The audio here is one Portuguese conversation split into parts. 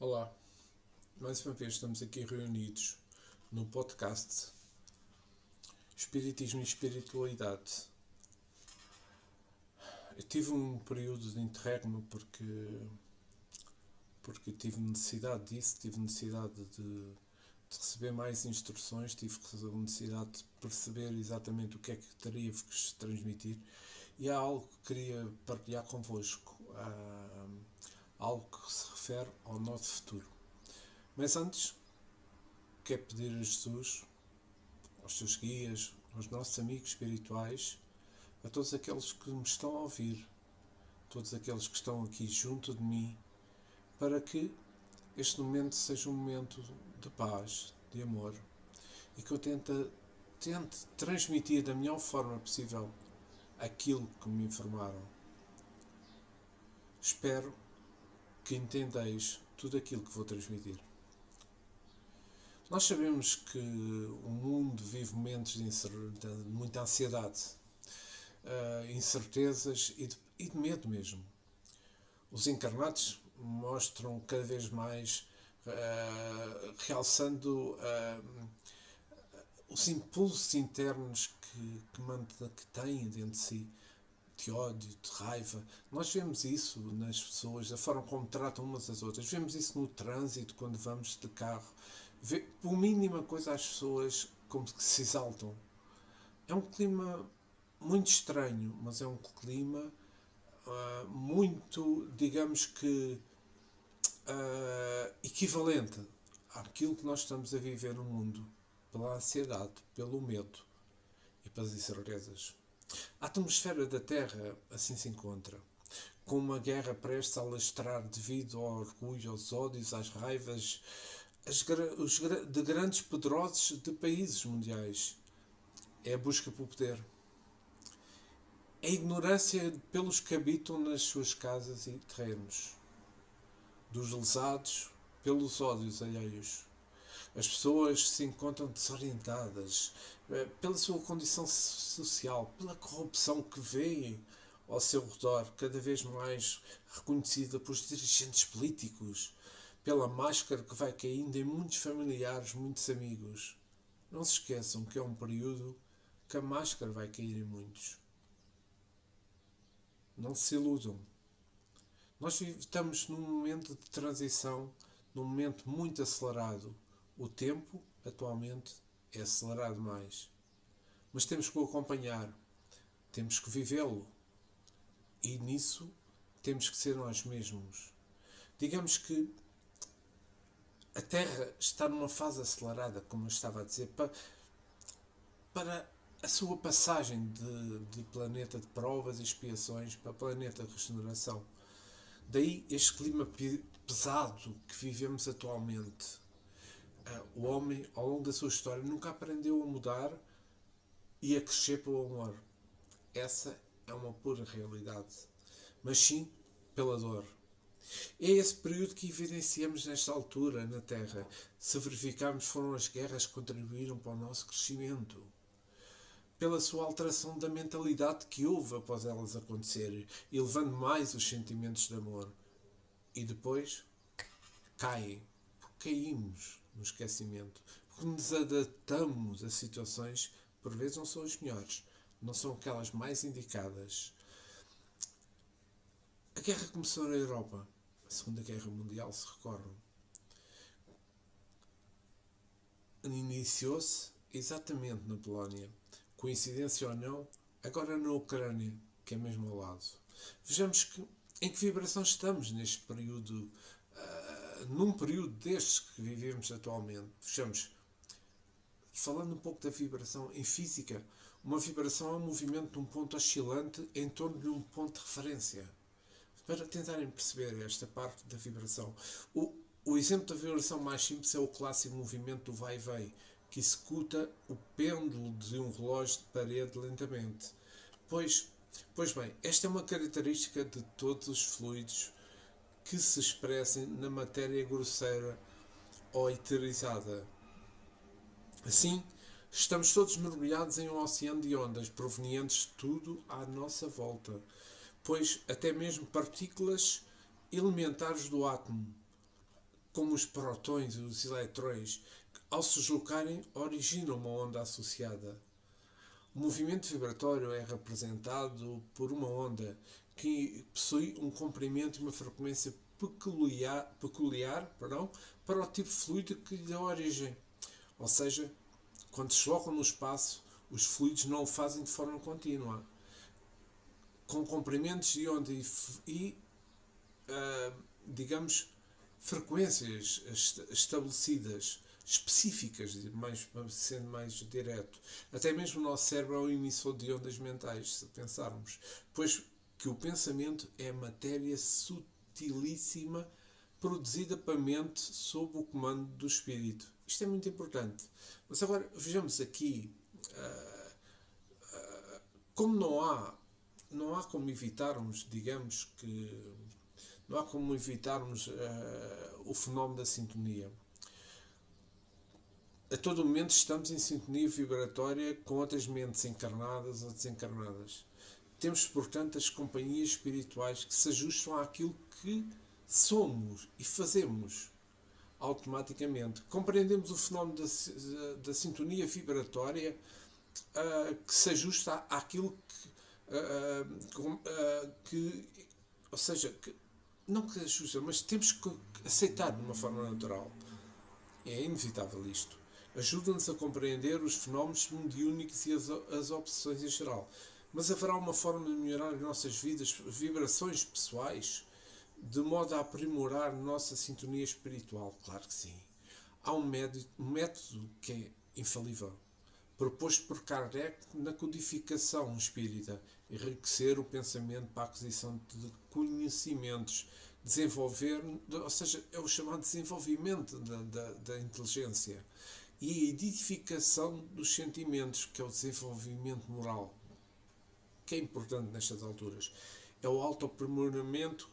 Olá, mais uma vez estamos aqui reunidos no podcast Espiritismo e Espiritualidade. Eu tive um período de interregno porque tive necessidade disso, tive necessidade de receber mais instruções, tive necessidade de perceber exatamente o que é que teria que vos transmitir, e há algo que queria partilhar convosco, algo que se refere ao nosso futuro. Mas antes, quero pedir a Jesus, aos seus guias, aos nossos amigos espirituais, a todos aqueles que me estão a ouvir, todos aqueles que estão aqui junto de mim, para que este momento seja um momento de paz, de amor, e que eu tente transmitir da melhor forma possível aquilo que me informaram. Espero que entendeis tudo aquilo que vou transmitir. Nós sabemos que o mundo vive momentos de muita ansiedade, incertezas e de medo mesmo. Os encarnados mostram cada vez mais, realçando os impulsos internos que têm dentro de si, de ódio, de raiva. Nós vemos isso nas pessoas, da forma como tratam umas às outras. Vemos isso no trânsito, quando vamos de carro. Por mínima coisa, as pessoas como que se exaltam. É um clima muito estranho, mas é um clima muito, digamos que, equivalente àquilo que nós estamos a viver no mundo, pela ansiedade, pelo medo e pelas incertezas. A atmosfera da Terra assim se encontra, com uma guerra prestes a alastrar devido ao orgulho, aos ódios, às raivas de grandes poderosos de países mundiais. É a busca pelo poder. A ignorância pelos que habitam nas suas casas e terrenos. Dos lesados pelos ódios alheios. As pessoas se encontram desorientadas pela sua condição social, pela corrupção que vêem ao seu redor, cada vez mais reconhecida pelos dirigentes políticos, pela máscara que vai caindo em muitos familiares, muitos amigos. Não se esqueçam que é um período que a máscara vai cair em muitos. Não se iludam. Nós estamos num momento de transição, num momento muito acelerado. O tempo, atualmente, é acelerado mais. Mas temos que o acompanhar. Temos que vivê-lo. E nisso temos que ser nós mesmos. Digamos que a Terra está numa fase acelerada, como eu estava a dizer, para a sua passagem de planeta de provas e expiações para planeta de regeneração. Daí este clima pesado que vivemos atualmente. O homem, ao longo da sua história, nunca aprendeu a mudar e a crescer pelo amor. Essa é uma pura realidade. Mas sim pela dor. É esse período que evidenciamos nesta altura na Terra. Se verificarmos, foram as guerras que contribuíram para o nosso crescimento. Pela sua alteração da mentalidade que houve após elas acontecerem, elevando mais os sentimentos de amor. E depois caem, porque caímos no esquecimento, porque nos adaptamos a situações que por vezes não são as melhores, não são aquelas mais indicadas. A guerra começou na Europa, a Segunda Guerra Mundial, se recordam. Iniciou-se exatamente na Polónia. Coincidência ou não, agora na Ucrânia, que é mesmo ao lado. Vejamos em que vibração estamos neste período, num período destes que vivemos atualmente. Vejamos, falando um pouco da vibração em física, uma vibração é um movimento de um ponto oscilante em torno de um ponto de referência. Para tentarem perceber esta parte da vibração, o exemplo da vibração mais simples é o clássico movimento do vai e vem, que executa o pêndulo de um relógio de parede lentamente. Pois bem, esta é uma característica de todos os fluidos que se expressem na matéria grosseira ou eterizada. Assim, estamos todos mergulhados em um oceano de ondas provenientes de tudo à nossa volta, pois até mesmo partículas elementares do átomo como os prótons e os eletrões, que, ao se deslocarem, originam uma onda associada. O movimento vibratório é representado por uma onda que possui um comprimento e uma frequência peculiar para o tipo de fluido que lhe dá origem. Ou seja, quando se deslocam no espaço, os fluidos não o fazem de forma contínua. Com comprimentos de onda digamos, frequências estabelecidas, específicas, sendo mais direto. Até mesmo o nosso cérebro é um emissor de ondas mentais, se pensarmos. Pois que o pensamento é matéria sutilíssima produzida para a mente sob o comando do espírito. Isto é muito importante. Mas agora vejamos aqui como não há como evitarmos, digamos que não há como evitarmos o fenómeno da sintonia. A todo momento estamos em sintonia vibratória com outras mentes encarnadas ou desencarnadas. Temos, portanto, as companhias espirituais que se ajustam àquilo que somos e fazemos automaticamente. Compreendemos o fenómeno da sintonia vibratória que se ajusta àquilo que ou seja, que, não que ajusta, mas temos que aceitar de uma forma natural. É inevitável isto. Ajuda-nos a compreender os fenómenos mediúnicos e as obsessões em geral. Mas haverá uma forma de melhorar as nossas vidas, vibrações pessoais, de modo a aprimorar a nossa sintonia espiritual? Claro que sim. Há um método que é infalível, proposto por Kardec na codificação espírita: enriquecer o pensamento para a aquisição de conhecimentos, desenvolver, ou seja, é o chamado desenvolvimento da inteligência, e a edificação dos sentimentos, que é o desenvolvimento moral, que é importante nestas alturas. É o autoaprimoramento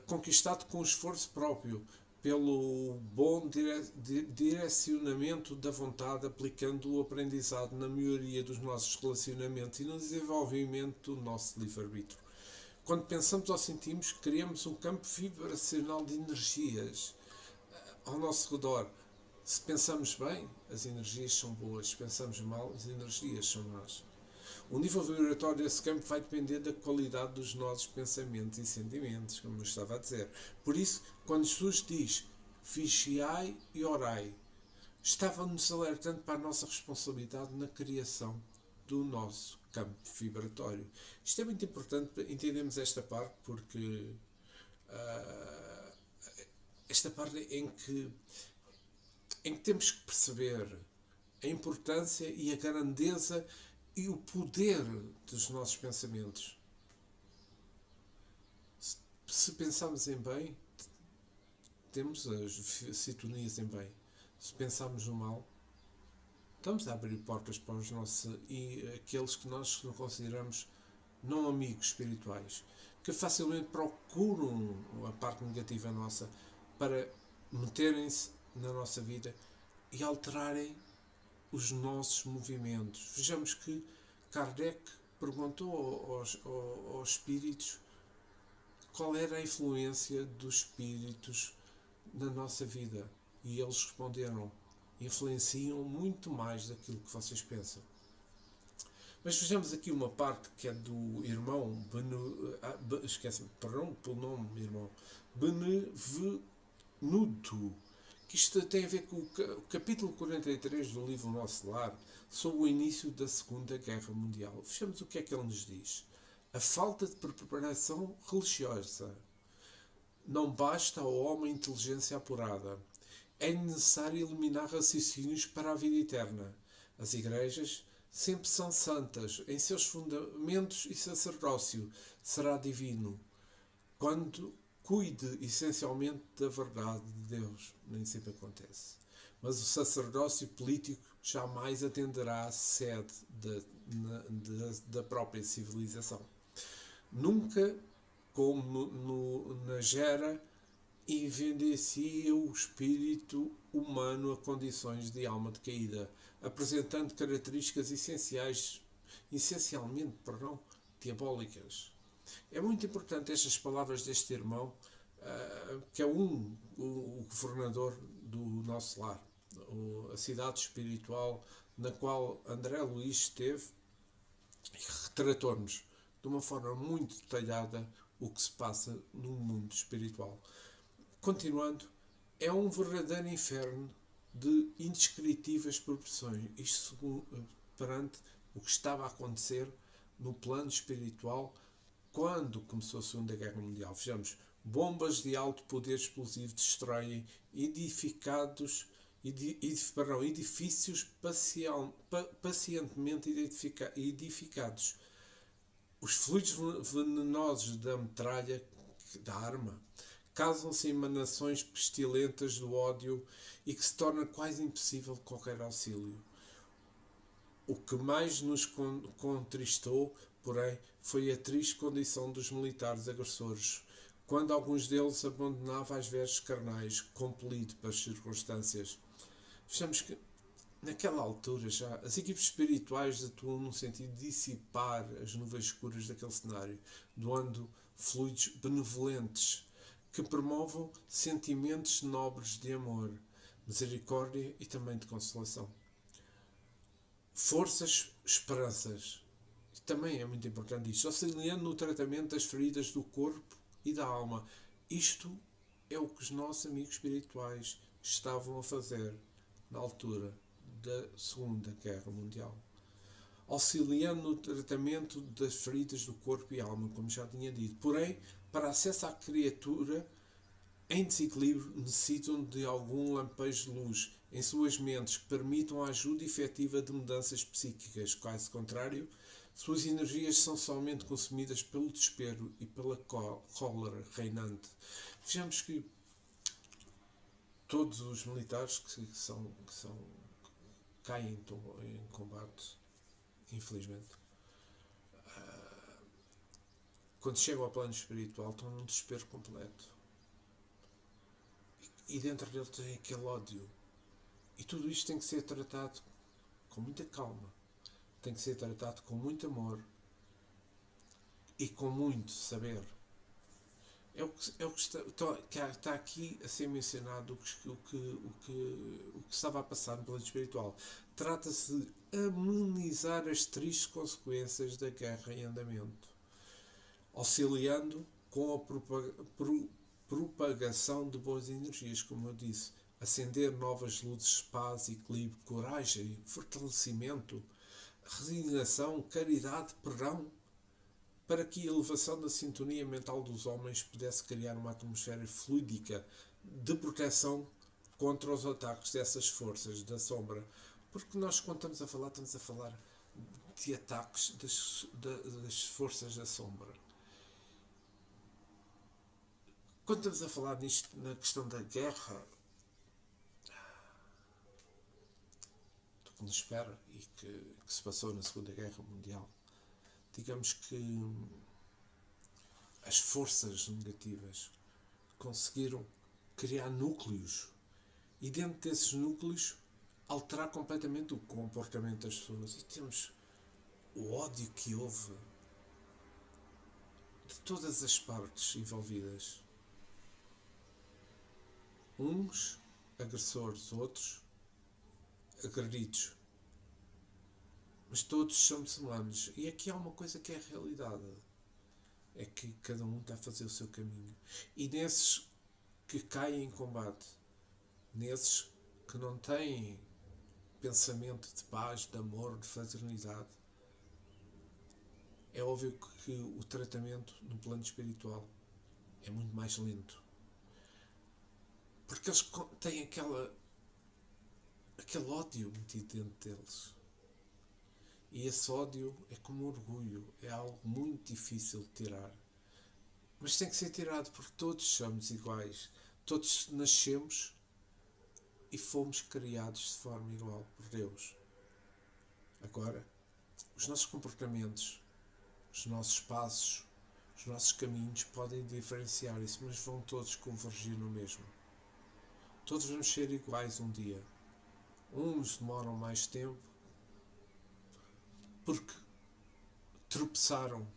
conquistado com esforço próprio, pelo bom direcionamento da vontade, aplicando o aprendizado na melhoria dos nossos relacionamentos e no desenvolvimento do nosso livre-arbítrio. Quando pensamos ou sentimos, criamos um campo vibracional de energias ao nosso redor. Se pensamos bem, as energias são boas. Se pensamos mal, as energias são más. O nível vibratório desse campo vai depender da qualidade dos nossos pensamentos e sentimentos, como eu estava a dizer. Por isso, quando Jesus diz vigiai e orai, estava-nos alertando para a nossa responsabilidade na criação do nosso campo vibratório. Isto é muito importante entendermos esta parte, porque esta parte em que temos que perceber a importância e a grandeza e o poder dos nossos pensamentos. Se pensarmos em bem, temos as sintonias em bem. Se pensarmos no mal, estamos a abrir portas para os nossos e aqueles que nós consideramos não amigos espirituais, que facilmente procuram a parte negativa nossa para meterem-se na nossa vida e alterarem os nossos movimentos. Vejamos que Kardec perguntou aos espíritos qual era a influência dos espíritos na nossa vida. E eles responderam: influenciam muito mais daquilo que vocês pensam. Mas vejamos aqui uma parte que é do irmão perdão pelo nome, irmão Benevenuto, que isto tem a ver com o capítulo 43 do livro Nosso Lar, sobre o início da Segunda Guerra Mundial. Vejamos o que é que ele nos diz. A falta de preparação religiosa. Não basta ao homem inteligência apurada. É necessário eliminar raciocínios para a vida eterna. As igrejas sempre são santas em seus fundamentos, e sacerdócio será divino quando cuide essencialmente da verdade de Deus. Nem sempre acontece. Mas o sacerdócio político jamais atenderá à sede da própria civilização. Nunca, como na Gera, evidencia o espírito humano a condições de alma decaída, apresentando características essencialmente diabólicas. É muito importante estas palavras deste irmão, que é o governador do nosso lar, a cidade espiritual na qual André Luiz esteve, e retratou-nos de uma forma muito detalhada o que se passa no mundo espiritual. Continuando, é um verdadeiro inferno de indescritíveis proporções. Isto perante o que estava a acontecer no plano espiritual quando começou a Segunda Guerra Mundial. Vejamos, bombas de alto poder explosivo destroem edifícios pacientemente edificados. Os fluidos venenosos da metralha, da arma, causam-se emanações pestilentas do ódio e que se torna quase impossível qualquer auxílio. O que mais nos contristou, porém, foi a triste condição dos militares agressores, quando alguns deles abandonavam as vestes carnais, compelido pelas circunstâncias. Vejamos que, naquela altura já, as equipes espirituais atuam no sentido de dissipar as nuvens escuras daquele cenário, doando fluidos benevolentes que promovam sentimentos nobres de amor, misericórdia e também de consolação. Forças, esperanças. E também é muito importante isto. Auxiliando no tratamento das feridas do corpo e da alma. Isto é o que os nossos amigos espirituais estavam a fazer na altura da Segunda Guerra Mundial. Auxiliando no tratamento das feridas do corpo e alma, como já tinha dito. Porém, para acesso à criatura em desequilíbrio, necessitam de algum lampejo de luz em suas mentes que permitam a ajuda efetiva de mudanças psíquicas. Caso contrário, suas energias são somente consumidas pelo desespero e pela cólera reinante. Vejamos que todos os militares que caem em combate, infelizmente, quando chegam ao plano espiritual, estão num desespero completo. E dentro dele tem aquele ódio. E tudo isto tem que ser tratado com muita calma. Tem que ser tratado com muito amor e com muito saber. É o que está aqui a ser mencionado, o que estava a passar no plano espiritual. Trata-se de amenizar as tristes consequências da guerra em andamento, auxiliando com a propagação de boas energias, como eu disse, acender novas luzes de paz, equilíbrio, coragem, fortalecimento, resignação, caridade, perdão, para que a elevação da sintonia mental dos homens pudesse criar uma atmosfera fluídica de proteção contra os ataques dessas forças da sombra. Porque nós, quando estamos a falar de ataques das forças da sombra. Quando estamos a falar nisto, na questão da guerra, do que nos espera e que se passou na Segunda Guerra Mundial, digamos que as forças negativas conseguiram criar núcleos e dentro desses núcleos alterar completamente o comportamento das pessoas. E temos o ódio que houve de todas as partes envolvidas. Uns agressores, outros agredidos. Mas todos somos humanos. E aqui há uma coisa que é a realidade. É que cada um está a fazer o seu caminho. E nesses que caem em combate, nesses que não têm pensamento de paz, de amor, de fraternidade, é óbvio que o tratamento no plano espiritual é muito mais lento. Porque eles têm aquele ódio metido dentro deles. E esse ódio é como orgulho, é algo muito difícil de tirar. Mas tem que ser tirado porque todos somos iguais. Todos nascemos e fomos criados de forma igual por Deus. Agora, os nossos comportamentos, os nossos passos, os nossos caminhos podem diferenciar isso, mas vão todos convergir no mesmo. Todos vamos ser iguais um dia. Uns demoram mais tempo porque tropeçaram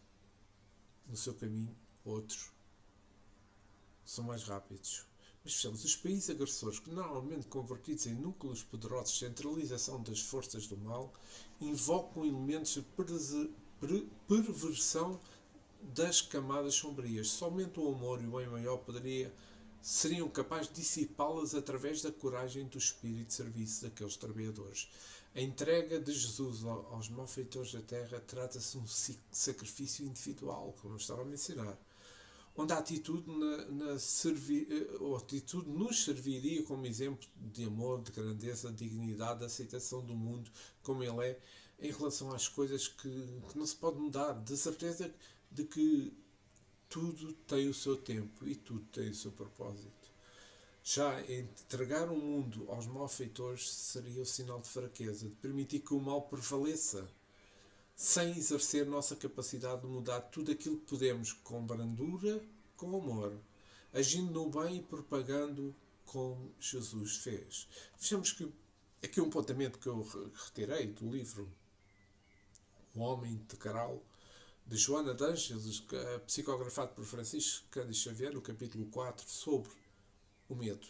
no seu caminho, outros são mais rápidos. Mas fechamos, os países agressores, que normalmente convertidos em núcleos poderosos de centralização das forças do mal, invocam elementos de perversão das camadas sombrias. Somente o amor e o bem maior seriam capazes de dissipá-las através da coragem do espírito de serviço daqueles trabalhadores. A entrega de Jesus aos malfeitores da terra trata-se de um sacrifício individual, como eu estava a mencionar, onde a atitude nos serviria como exemplo de amor, de grandeza, de dignidade, de aceitação do mundo como ele é, em relação às coisas que não se pode mudar, de certeza de que tudo tem o seu tempo e tudo tem o seu propósito. Já entregar o mundo aos malfeitores seria o sinal de fraqueza, de permitir que o mal prevaleça, sem exercer nossa capacidade de mudar tudo aquilo que podemos, com brandura, com amor, agindo no bem e propagando como Jesus fez. Vejamos que aqui um apontamento que eu retirei do livro O Homem Integral, de Joana de Ângeles, psicografado por Francisco Cândido Xavier, no capítulo 4, sobre o medo.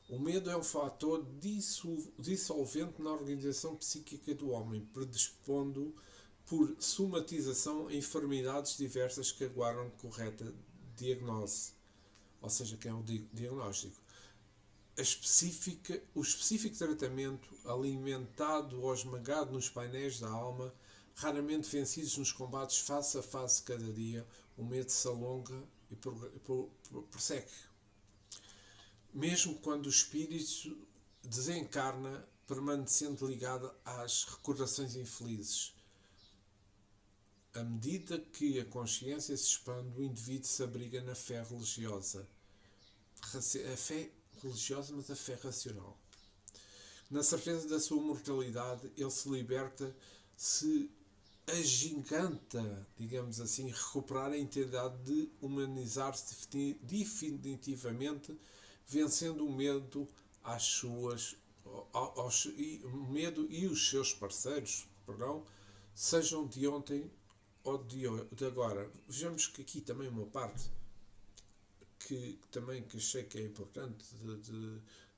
O medo é um fator dissolvente na organização psíquica do homem, predispondo por somatização a enfermidades diversas que aguardam correta diagnose, ou seja, quem é o diagnóstico. O específico tratamento, alimentado ou esmagado nos painéis da alma, raramente vencidos nos combates face a face cada dia, o medo se alonga e prossegue. Mesmo quando o espírito desencarna, permanecendo ligado às recordações infelizes. À medida que a consciência se expande, o indivíduo se abriga na fé religiosa. A fé religiosa, mas a fé racional. Na certeza da sua mortalidade, ele se liberta, se agiganta, digamos assim, recuperar a entidade de humanizar-se definitivamente, vencendo o medo o medo e os seus parceiros, sejam de ontem ou de agora. Vejamos que aqui também uma parte que achei que é importante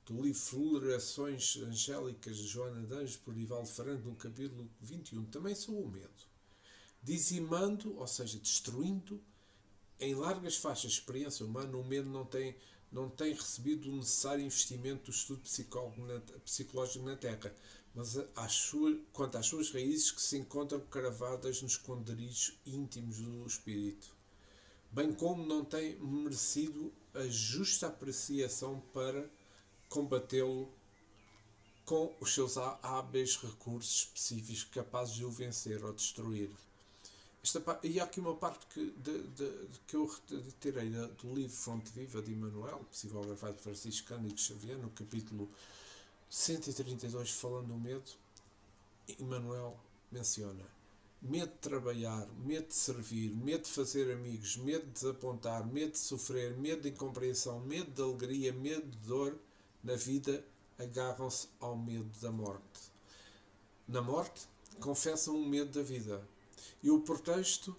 do livro Florações Angélicas de Joana de Ângeles por Divaldo Ferrando, no capítulo 21, também sobre o medo. Dizimando, ou seja, destruindo, em largas faixas de experiência humana, o medo não tem recebido o necessário investimento do estudo psicológico na Terra, mas quanto às suas raízes que se encontram cravadas nos esconderijos íntimos do espírito, bem como não tem merecido a justa apreciação para combatê-lo com os seus hábeis recursos específicos capazes de o vencer ou destruir. E há aqui uma parte que eu retirei do livro Fonte Viva de Emmanuel, psicografado por Francisco Cândido Xavier, no capítulo 132, falando do medo. Emmanuel menciona: medo de trabalhar, medo de servir, medo de fazer amigos, medo de desapontar, medo de sofrer, medo de incompreensão, medo de alegria, medo de dor na vida, agarram-se ao medo da morte. Na morte, confessam o medo da vida. E o pretexto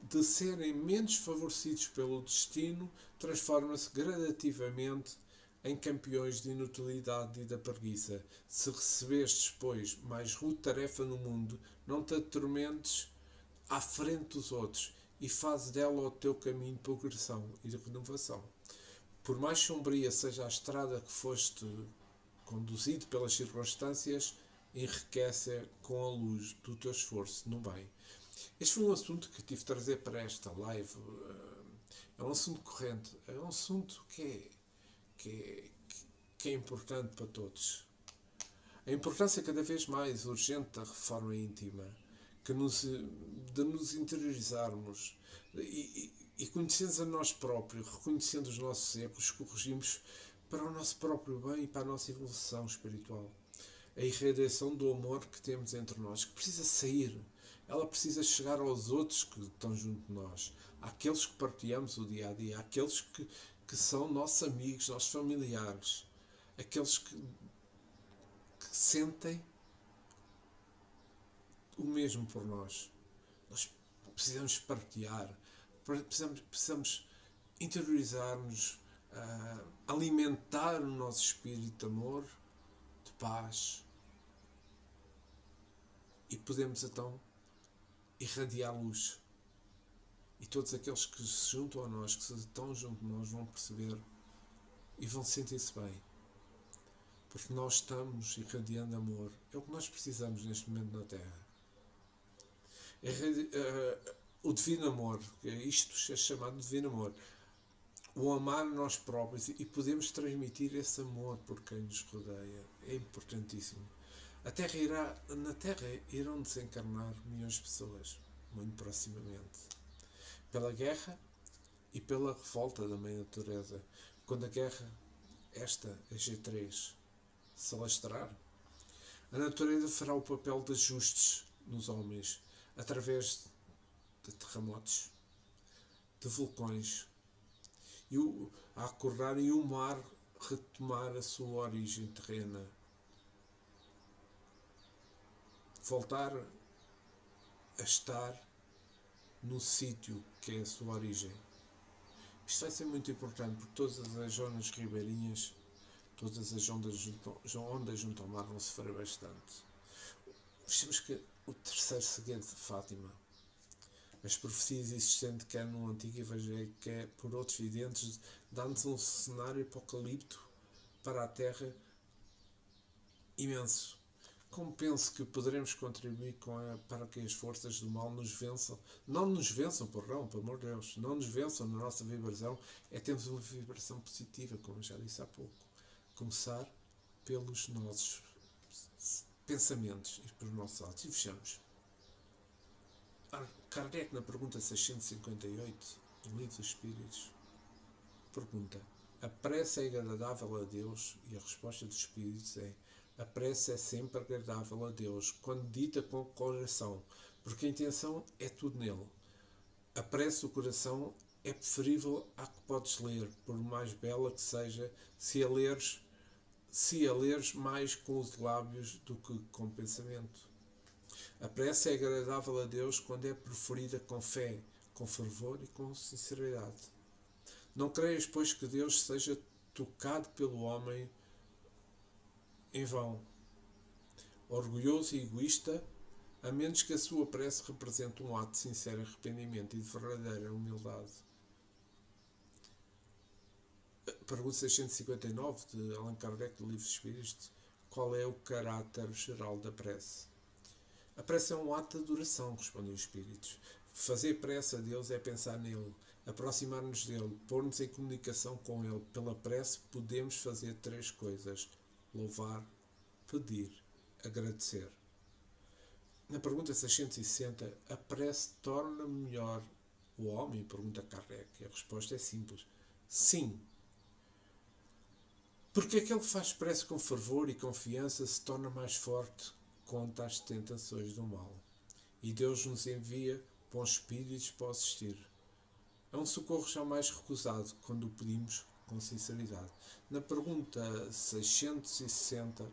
de serem menos favorecidos pelo destino transforma-se gradativamente em campeões de inutilidade e da preguiça. Se recebestes, pois, mais rude tarefa no mundo, não te atormentes à frente dos outros e faz dela o teu caminho de progressão e de renovação. Por mais sombria seja a estrada que foste conduzido pelas circunstâncias, enriquece com a luz do teu esforço no bem. Este foi um assunto que tive de trazer para esta live. É um assunto corrente, é um assunto que é importante para todos. A importância cada vez mais urgente da reforma íntima, de nos interiorizarmos e conhecendo a nós próprios, reconhecendo os nossos erros, corrigimos para o nosso próprio bem e para a nossa evolução espiritual. A irradiação do amor que temos entre nós, que precisa sair, ela precisa chegar aos outros que estão junto de nós, àqueles que partilhamos o dia a dia, àqueles que são nossos amigos, nossos familiares, aqueles que sentem o mesmo por nós. Nós precisamos partilhar, precisamos interiorizar-nos alimentar o nosso espírito de amor, de paz, e podemos então irradiar luz. E todos aqueles que se juntam a nós, que se estão junto de nós, vão perceber e vão sentir-se bem. Porque nós estamos irradiando amor. É o que nós precisamos neste momento na Terra. O divino amor, isto é chamado divino amor. O amar nós próprios, e podemos transmitir esse amor por quem nos rodeia. É importantíssimo. Na Terra irão desencarnar milhões de pessoas, muito proximamente. Pela guerra e pela revolta da mãe natureza. Quando a guerra, a G3, se alastrar, a natureza fará o papel de ajustes nos homens, através de terremotos, de vulcões, a acordar e o mar retomar a sua origem terrena. Voltar a estar no sítio que é a sua origem. Isto vai ser muito importante, porque todas as zonas ribeirinhas, todas as ondas junto ao mar vão sofrer bastante. Vejamos que o terceiro segredo de Fátima, as profecias existentes quer no Antigo Evangelho, quer por outros videntes, dá-nos um cenário apocalíptico para a Terra imenso. Como penso que poderemos contribuir para que as forças do mal nos vençam? Não nos vençam, pelo amor de Deus, não nos vençam na nossa vibração, é termos uma vibração positiva, como eu já disse há pouco. Começar pelos nossos pensamentos e pelos nossos atos. E fechamos. Kardec, na pergunta 658 do Livro dos Espíritos, pergunta: a prece é agradável a Deus? E a resposta dos Espíritos é: a prece é sempre agradável a Deus, quando dita com o coração, porque a intenção é tudo nele. A prece do coração é preferível à que podes ler, por mais bela que seja, se a leres mais com os lábios do que com o pensamento. A prece é agradável a Deus quando é proferida com fé, com fervor e com sinceridade. Não creias, pois, que Deus seja tocado pelo homem em vão, orgulhoso e egoísta, a menos que a sua prece represente um ato de sincero arrependimento e de verdadeira humildade. Pergunta 659 de Allan Kardec, do Livro dos Espíritos: qual é o caráter geral da prece? A prece é um ato de adoração, respondem os Espíritos. Fazer prece a Deus é pensar nele, aproximar-nos dele, pôr-nos em comunicação com ele. Pela prece podemos fazer três coisas: louvar, pedir, agradecer. Na pergunta 660, a prece torna melhor o homem? Pergunta Kardec. A resposta é simples: sim. Porque aquele que faz prece com fervor e confiança se torna mais forte contra as tentações do mal. E Deus nos envia bons espíritos para assistir. É um socorro jamais recusado quando o pedimos com sinceridade. Na pergunta 660,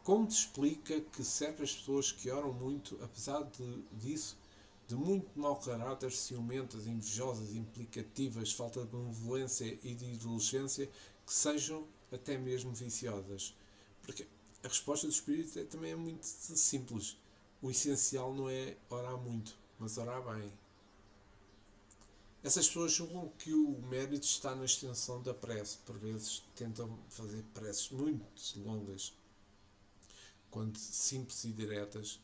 como se explica que certas pessoas que oram muito, apesar disso, de muito mau caráter, ciumentas, invejosas, implicativas, falta de benevolência e de indulgência, que sejam até mesmo viciosas? Porque a resposta do Espírito também é muito simples. O essencial não é orar muito, mas orar bem. Essas pessoas julgam que o mérito está na extensão da prece. Por vezes tentam fazer preces muito longas, quando simples e diretas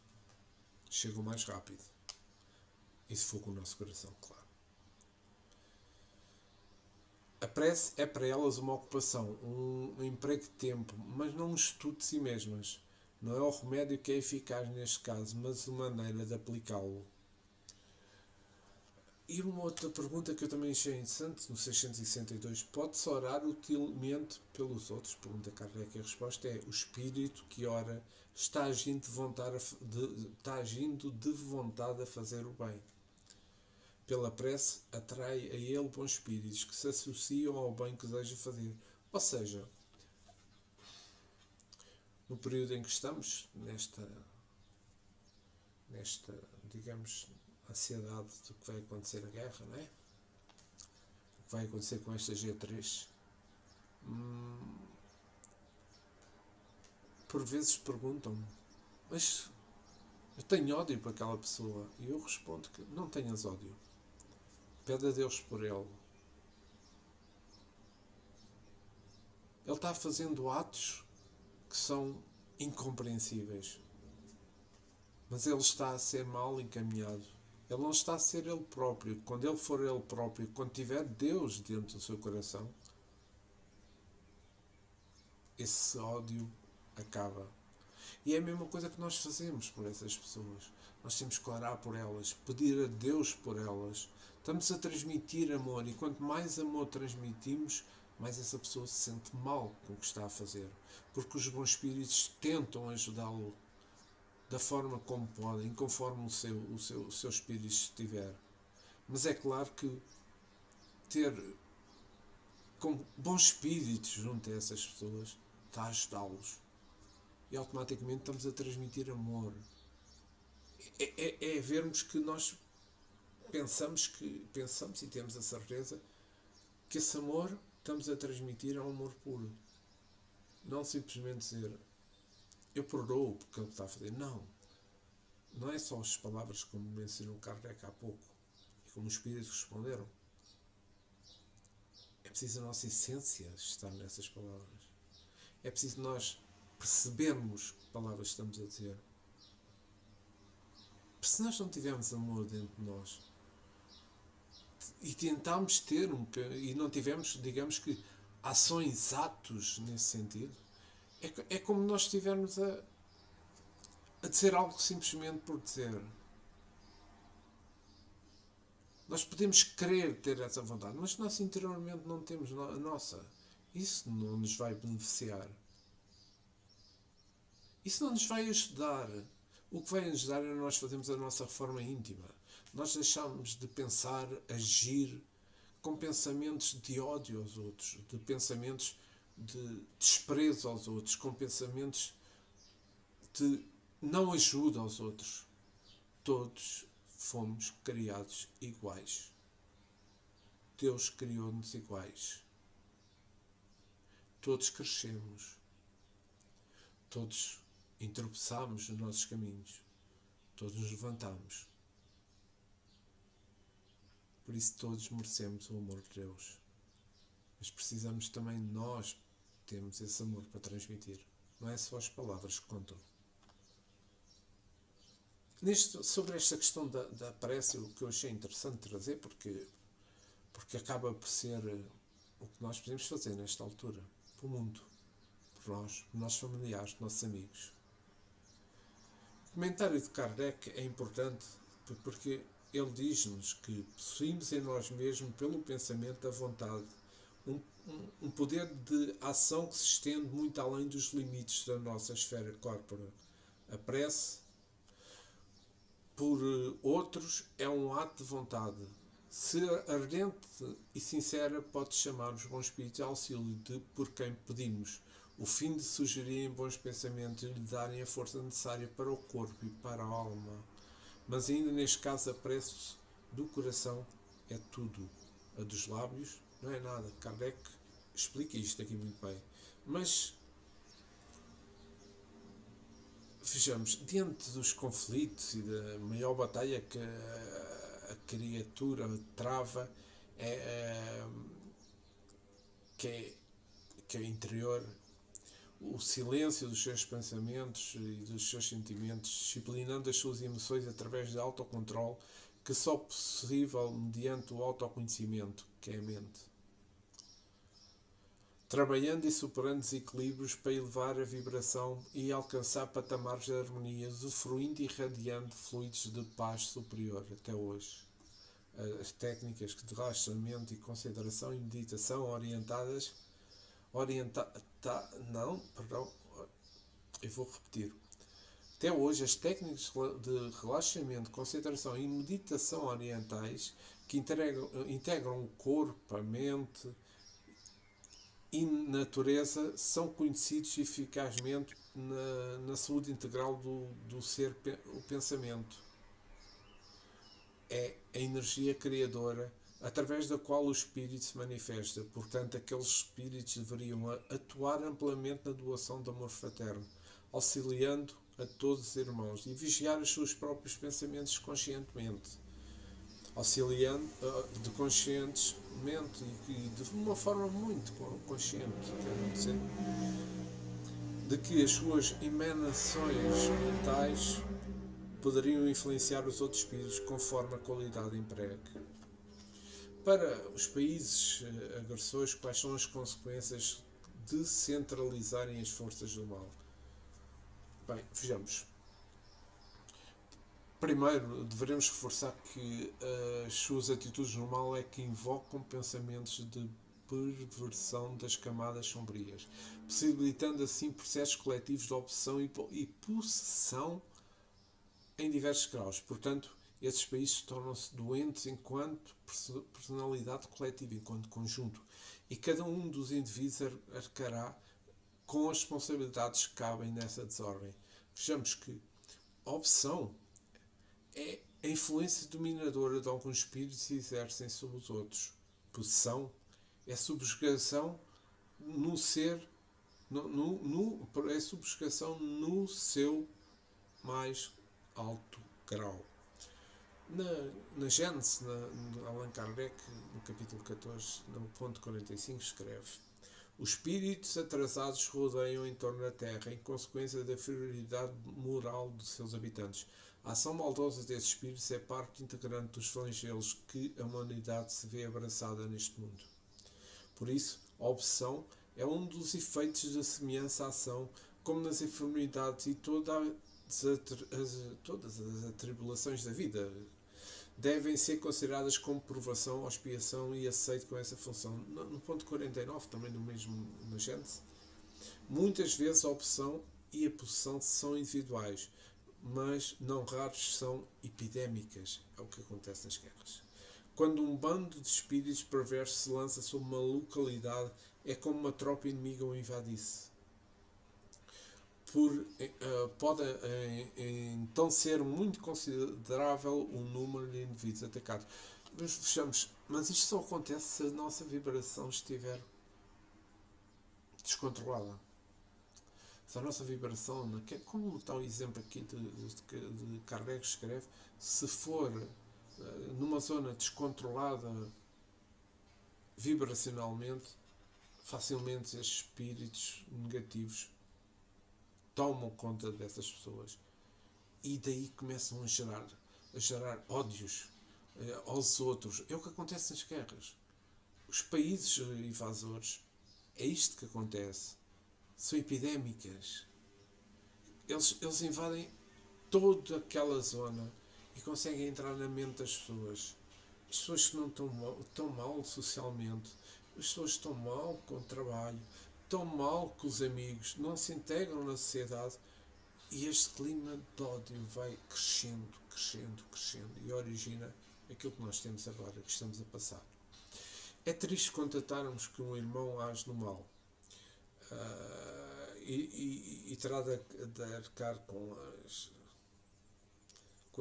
chegam mais rápido. E se for com o nosso coração, claro. A prece é para elas uma ocupação, um emprego de tempo, mas não um estudo de si mesmas. Não é o remédio que é eficaz neste caso, mas a maneira de aplicá-lo. E uma outra pergunta que eu também achei interessante, no 662, pode-se orar utilmente pelos outros? Pergunta Kardec. A resposta é: o espírito que ora está agindo de vontade a fazer o bem. Pela prece, atrai a ele bons espíritos que se associam ao bem que deseja fazer. Ou seja, no período em que estamos, nesta digamos, ansiedade do que vai acontecer a guerra, não é? que vai acontecer com esta G3. Por vezes perguntam-me, mas eu tenho ódio para aquela pessoa. E eu respondo que não tenhas ódio. Pede a Deus por ele. Ele está fazendo atos que são incompreensíveis. Mas ele está a ser mal encaminhado. Ele não está a ser ele próprio. Quando ele for ele próprio, quando tiver Deus dentro do seu coração, esse ódio acaba. E é a mesma coisa que nós fazemos por essas pessoas. Nós temos que orar por elas, pedir a Deus por elas. Estamos a transmitir amor, e quanto mais amor transmitimos, mais essa pessoa se sente mal com o que está a fazer. Porque os bons espíritos tentam ajudá-lo da forma como podem, conforme o seu espírito estiver. Mas é claro que ter com bons espíritos junto a essas pessoas está a ajudá-los. E automaticamente estamos a transmitir amor. É vermos que nós pensamos e temos a certeza que esse amor estamos a transmitir é um amor puro. Não simplesmente dizer eu perdoo porque ele está a fazer. Não. Não é só as palavras como mencionou Kardec há pouco e como os espíritos responderam. É preciso a nossa essência estar nessas palavras. É preciso nós percebermos que palavras estamos a dizer. Porque se nós não tivermos amor dentro de nós e tentarmos ter e não tivermos, digamos que, ações, atos nesse sentido, é como nós estivermos a dizer algo simplesmente por dizer. Nós podemos querer ter essa vontade, mas nós interiormente não temos a nossa. Isso não nos vai beneficiar. Isso não nos vai ajudar. O que vai ajudar é nós fazermos a nossa reforma íntima. Nós deixamos de pensar, agir com pensamentos de ódio aos outros, de pensamentos de desprezo aos outros, com pensamentos de não ajuda aos outros. Todos fomos criados iguais. Deus criou-nos iguais. Todos crescemos. Todos tropeçamos nos nossos caminhos. Todos nos levantamos. Por isso todos merecemos o amor de Deus. Mas precisamos também nós termos esse amor para transmitir. Não é só as palavras que contam. Sobre esta questão da prece, o que eu achei interessante trazer, porque acaba por ser o que nós podemos fazer nesta altura, para o mundo, por nós, por nossos familiares, nossos amigos. O comentário de Kardec é importante porque ele diz-nos que possuímos em nós mesmos, pelo pensamento, a vontade, um poder de ação que se estende muito além dos limites da nossa esfera corpórea. A prece, por outros, é um ato de vontade. Se ardente e sincera, pode chamar os bons espíritos ao auxílio por quem pedimos, o fim de sugerirem bons pensamentos e lhe darem a força necessária para o corpo e para a alma. Mas ainda neste caso a prece do coração é tudo. A dos lábios não é nada. Kardec explica isto aqui muito bem. Mas vejamos, diante dos conflitos e da maior batalha que a criatura trava, que é interior, o silêncio dos seus pensamentos e dos seus sentimentos, disciplinando as suas emoções através de autocontrole, que só é possível mediante o autoconhecimento, que é a mente. Trabalhando e superando desequilíbrios para elevar a vibração e alcançar patamares de harmonia, usufruindo e irradiando fluidos de paz superior até hoje. As técnicas de relaxamento e concentração e meditação eu vou repetir. Até hoje, as técnicas de relaxamento, concentração e meditação orientais que integram o corpo, a mente e natureza são conhecidos eficazmente na saúde integral do ser, o pensamento. É a energia criadora através da qual o Espírito se manifesta. Portanto, aqueles Espíritos deveriam atuar amplamente na doação de amor fraterno, auxiliando a todos os irmãos e vigiar os seus próprios pensamentos conscientemente, auxiliando de conscientemente e de uma forma muito consciente, quero dizer, de que as suas emanações mentais poderiam influenciar os outros espíritos conforme a qualidade empregue. Para os países agressores, quais são as consequências de centralizarem as forças do mal? Bem, vejamos. Primeiro, devemos reforçar que as suas atitudes no mal é que invocam pensamentos de perversão das camadas sombrias, possibilitando assim processos coletivos de obsessão e possessão em diversos graus. Portanto, esses países tornam-se doentes enquanto personalidade coletiva, enquanto conjunto, e cada um dos indivíduos arcará com as responsabilidades que cabem nessa desordem. Vejamos que a obsessão é a influência dominadora de alguns espíritos que exercem sobre os outros. Possessão é subjugação no ser, é subjugação no seu mais alto grau. Na Gênese, Allan Kardec, no capítulo 14, no ponto 45, escreve: os espíritos atrasados rodeiam em torno da Terra em consequência da inferioridade moral dos seus habitantes. A ação maldosa desses espíritos é parte integrante dos flagelos que a humanidade se vê abraçada neste mundo. Por isso, a obsessão é um dos efeitos da semelhança à ação, como nas enfermidades e todas as atribulações da vida devem ser consideradas como provação ou expiação e aceito com essa função. No ponto 49, também no mesmo na Gênese, muitas vezes a obsessão e a possessão são individuais, mas não raros são epidémicas. É o que acontece nas guerras. Quando um bando de espíritos perversos se lança sobre uma localidade, é como uma tropa inimiga o invadisse. Pode então ser muito considerável o número de indivíduos atacados. Mas isto só acontece se a nossa vibração estiver descontrolada. Se a nossa vibração, como está o exemplo aqui de Kardec escreve, se for numa zona descontrolada vibracionalmente, facilmente estes espíritos negativos tomam conta dessas pessoas e daí começam a gerar ódios aos outros. É o que acontece nas guerras. Os países invasores, é isto que acontece. São epidémicas. Eles invadem toda aquela zona e conseguem entrar na mente das pessoas. As pessoas que não estão mal socialmente, as pessoas estão mal com o trabalho, estão mal com os amigos, não se integram na sociedade e este clima de ódio vai crescendo e origina aquilo que nós temos agora, que estamos a passar. É triste constatarmos que um irmão age no mal e terá de arcar com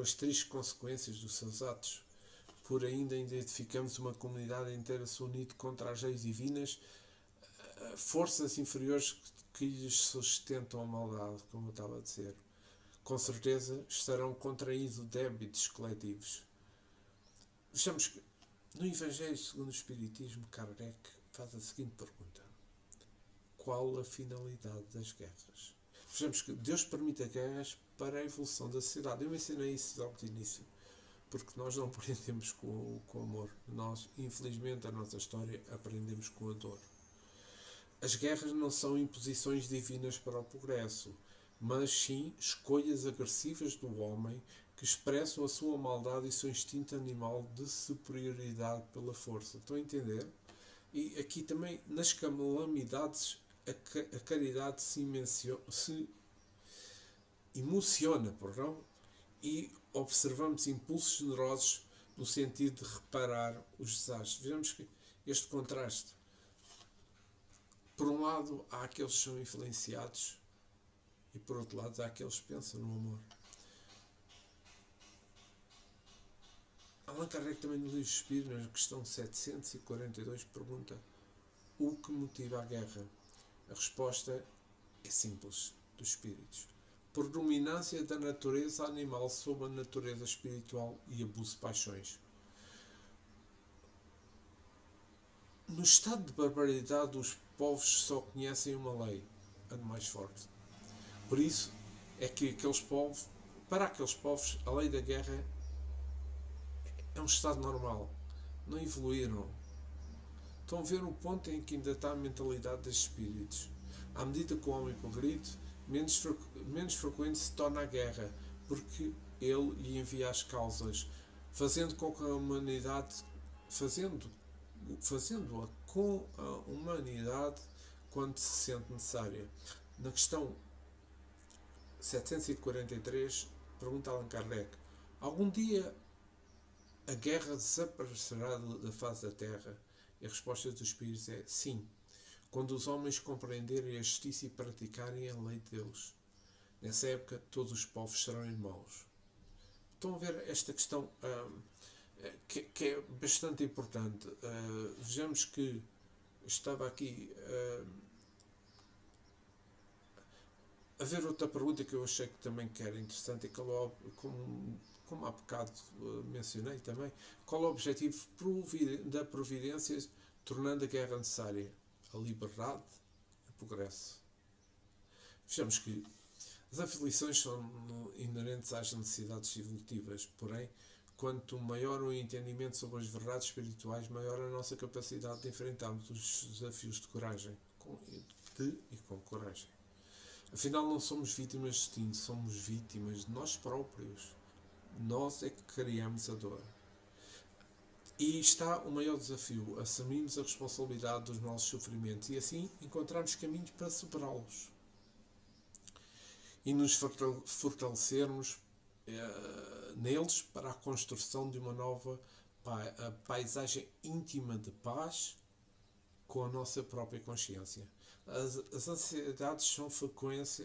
as tristes consequências dos seus atos. Por ainda identificamos uma comunidade inteira se unida contra as leis divinas, forças inferiores que lhes sustentam a maldade, como eu estava a dizer. Com certeza estarão contraindo débitos coletivos. Vejamos que no Evangelho segundo o Espiritismo, Kardec faz a seguinte pergunta: qual a finalidade das guerras? Vejamos que Deus permite guerras para a evolução da sociedade. Eu mencionei isso logo de início, porque nós não aprendemos com o amor. Nós, infelizmente, a nossa história aprendemos com a dor. As guerras não são imposições divinas para o progresso, mas sim escolhas agressivas do homem que expressam a sua maldade e o seu instinto animal de superioridade pela força. Estão a entender? E aqui também, nas calamidades, a caridade se emociona, e observamos impulsos generosos no sentido de reparar os desastres. Vejamos que este contraste. Por um lado, há aqueles que são influenciados e, por outro lado, há aqueles que pensam no amor. Allan Kardec também no livro Espírito, na questão 742, pergunta: o que motiva a guerra? A resposta é simples, dos espíritos. Por dominância da natureza animal sobre a natureza espiritual e abuso de paixões. No estado de barbaridade, os povos só conhecem uma lei, a do mais forte. Por isso é que para aqueles povos, a lei da guerra é um estado normal. Não evoluíram. Estão a ver o ponto em que ainda está a mentalidade dos espíritos. À medida que o homem progride, menos frequente se torna a guerra, porque ele lhe envia as causas, fazendo com que a humanidade, fazendo-a com a humanidade quando se sente necessária. Na questão 743, pergunta Allan Kardec: algum dia a guerra desaparecerá da face da Terra? E a resposta dos Espíritos é sim, quando os homens compreenderem a justiça e praticarem a lei de Deus. Nessa época, todos os povos serão irmãos. Estão a ver esta questão que é bastante importante. Vejamos que estava aqui a ver outra pergunta que eu achei que também que era interessante, e como há bocado mencionei também, qual é o objetivo da providência tornando a guerra necessária? A liberdade e o progresso. Vejamos que as aflições são inerentes às necessidades evolutivas, porém, quanto maior o entendimento sobre as verdades espirituais, maior a nossa capacidade de enfrentarmos os desafios de coragem, e com coragem. Afinal, não somos vítimas de destino, somos vítimas de nós próprios. Nós é que criamos a dor. E está o maior desafio: assumirmos a responsabilidade dos nossos sofrimentos e assim encontrarmos caminhos para superá-los. E nos fortalecermos neles para a construção de uma nova paisagem íntima de paz com a nossa própria consciência. As ansiedades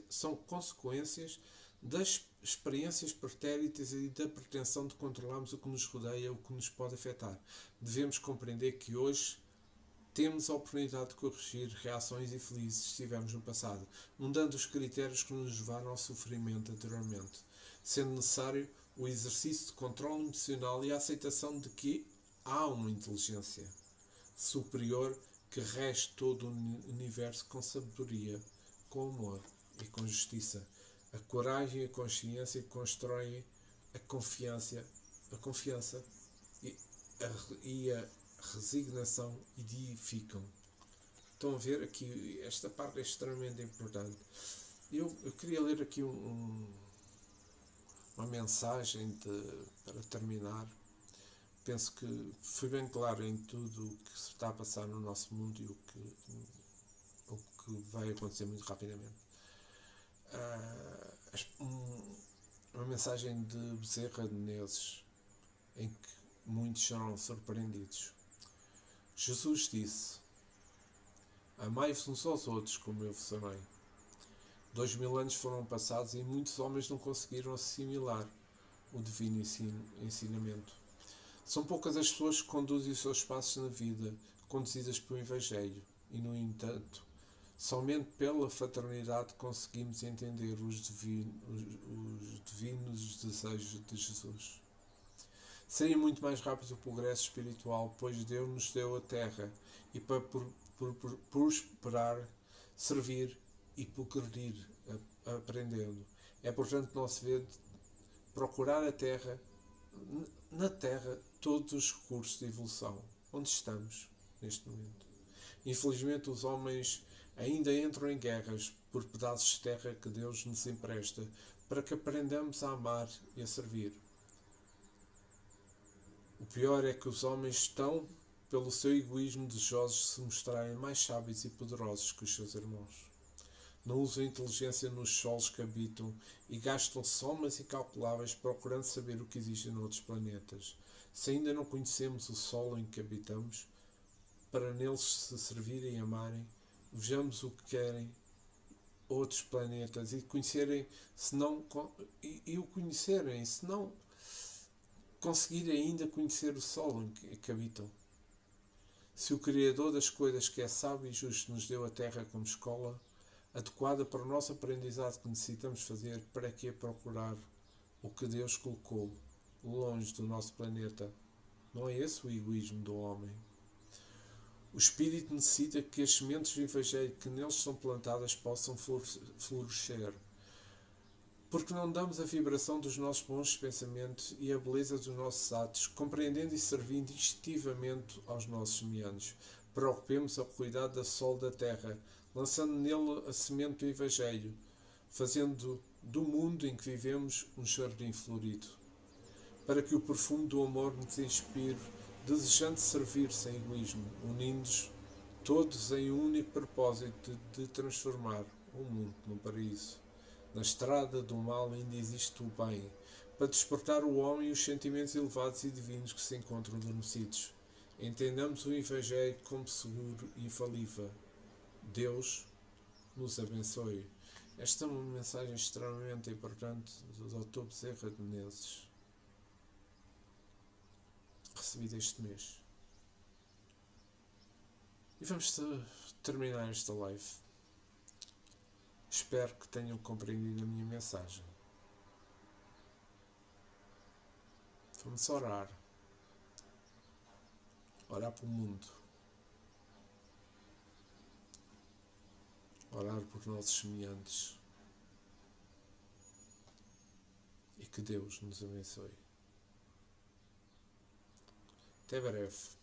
são consequências das experiências pretéritas e da pretensão de controlarmos o que nos rodeia, o que nos pode afetar. Devemos compreender que hoje temos a oportunidade de corrigir reações infelizes que tivemos no passado, mudando os critérios que nos levaram ao sofrimento anteriormente, sendo necessário o exercício de controle emocional e a aceitação de que há uma inteligência superior que rege todo o universo com sabedoria, com amor e com justiça. A coragem e a consciência constroem a confiança e a resignação edificam. Estão a ver aqui, esta parte é extremamente importante. Eu queria ler aqui uma mensagem para terminar. Penso que fui bem claro em tudo o que se está a passar no nosso mundo e o que vai acontecer muito rapidamente. Uma mensagem de Bezerra de Menezes, em que muitos serão surpreendidos. Jesus disse: amai-vos uns aos outros como eu vos amei. 2000 anos foram passados e muitos homens não conseguiram assimilar o divino ensinamento. São poucas as pessoas que conduzem os seus passos na vida, conduzidas pelo Evangelho, e, no entanto, somente pela fraternidade conseguimos entender os divinos desejos de Jesus. Seria muito mais rápido o progresso espiritual, pois Deus nos deu a terra e para prosperar, servir e progredir, aprendendo. É, portanto, nosso dever procurar na terra todos os recursos de evolução. Onde estamos neste momento? Infelizmente, os homens ainda entram em guerras por pedaços de terra que Deus nos empresta para que aprendamos a amar e a servir. O pior é que os homens estão, pelo seu egoísmo, desejosos de se mostrarem mais sábios e poderosos que os seus irmãos. Não usam a inteligência nos solos que habitam e gastam somas incalculáveis procurando saber o que existe noutros planetas. Se ainda não conhecemos o solo em que habitamos, para neles se servirem e amarem, vejamos o que querem outros planetas e o conhecerem, se não conseguir ainda conhecer o solo em que habitam. Se o Criador das coisas, que é sábio e justo, nos deu a terra como escola adequada para o nosso aprendizado que necessitamos fazer, para que procurar o que Deus colocou longe do nosso planeta? Não é esse o egoísmo do homem? O Espírito necessita que as sementes do Evangelho que neles são plantadas possam florescer. Porque não damos a vibração dos nossos bons pensamentos e a beleza dos nossos atos, compreendendo e servindo instintivamente aos nossos semelhantes. Preocupemos ao cuidado da sol da terra, lançando nele a semente do Evangelho, fazendo do mundo em que vivemos um jardim florido, para que o perfume do amor nos inspire, desejando servir sem egoísmo, unindo-nos todos em um único propósito de transformar o mundo num paraíso. Na estrada do mal ainda existe o bem, para despertar o homem e os sentimentos elevados e divinos que se encontram adormecidos. Entendamos o Evangelho como seguro e infalível. Deus nos abençoe. Esta é uma mensagem extremamente importante do Dr. Bezerra de Menezes, recebida este mês. E vamos terminar esta live. Espero que tenham compreendido a minha mensagem. Vamos orar. Orar pelo mundo. Orar por nossos semelhantes. E que Deus nos abençoe. Até breve.